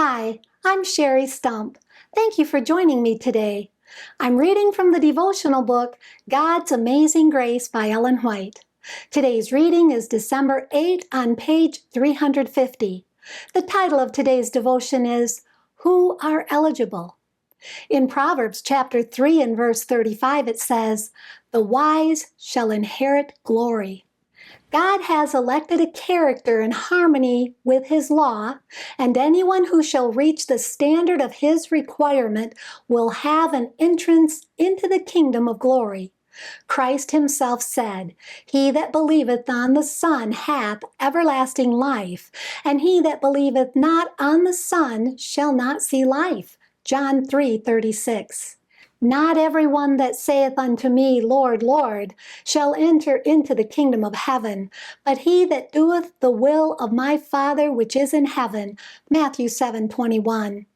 Hi, I'm Sherry Stump. Thank you for joining me today. I'm reading from the devotional book, God's Amazing Grace by Ellen White. Today's reading is December 8 on page 350. The title of today's devotion is, Who Are Eligible? In Proverbs chapter 3 and verse 35 it says, The wise shall inherit glory. God has elected a character in harmony with his law, and anyone who shall reach the standard of his requirement will have an entrance into the kingdom of glory. Christ himself said, He that believeth on the Son hath everlasting life, and he that believeth not on the Son shall not see life. John 3:36. Not everyone that saith unto me, Lord, Lord, shall enter into the kingdom of heaven, but he that doeth the will of my Father which is in heaven. Matthew 7:21.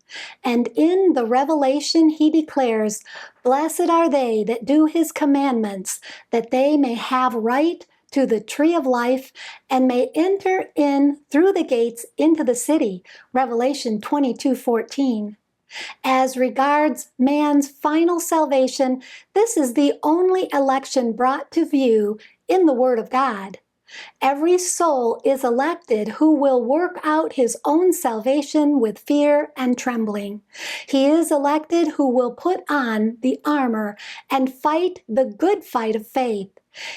And in the Revelation he declares, Blessed are they that do his commandments, that they may have right to the tree of life, and may enter in through the gates into the city. Revelation 22:14. As regards man's final salvation, this is the only election brought to view in the Word of God. Every soul is elected who will work out his own salvation with fear and trembling. He is elected who will put on the armor and fight the good fight of faith.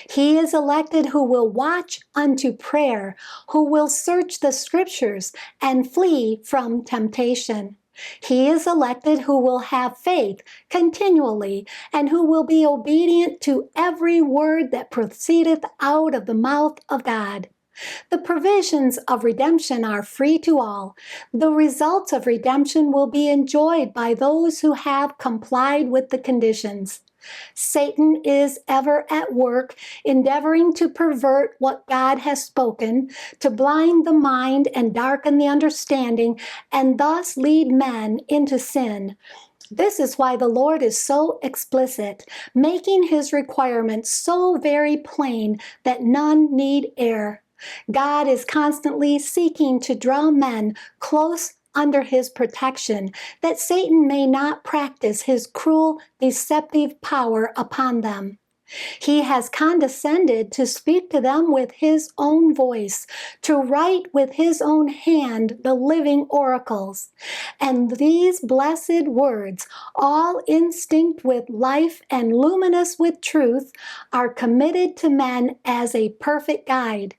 He is elected who will watch unto prayer, who will search the scriptures and flee from temptation. He is elected who will have faith continually and who will be obedient to every word that proceedeth out of the mouth of God. The provisions of redemption are free to all. The results of redemption will be enjoyed by those who have complied with the conditions. Satan is ever at work, endeavoring to pervert what God has spoken, to blind the mind and darken the understanding, and thus lead men into sin. This is why the Lord is so explicit, making his requirements so very plain that none need err. God is constantly seeking to draw men close under his protection, that Satan may not practice his cruel, deceptive power upon them. He has condescended to speak to them with his own voice, to write with his own hand the living oracles. And these blessed words, all instinct with life and luminous with truth, are committed to men as a perfect guide.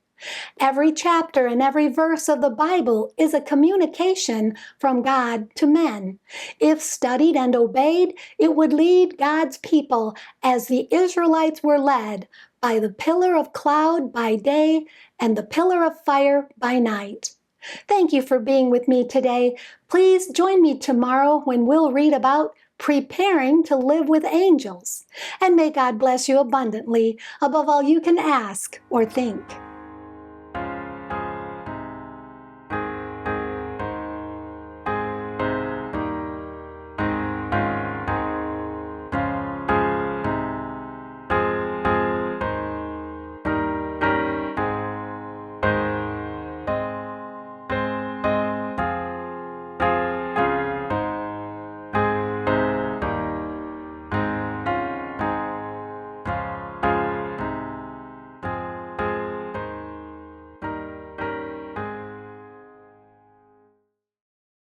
Every chapter and every verse of the Bible is a communication from God to men. If studied and obeyed, it would lead God's people as the Israelites were led by the pillar of cloud by day and the pillar of fire by night. Thank you for being with me today. Please join me tomorrow when we'll read about preparing to live with angels. And may God bless you abundantly above all you can ask or think.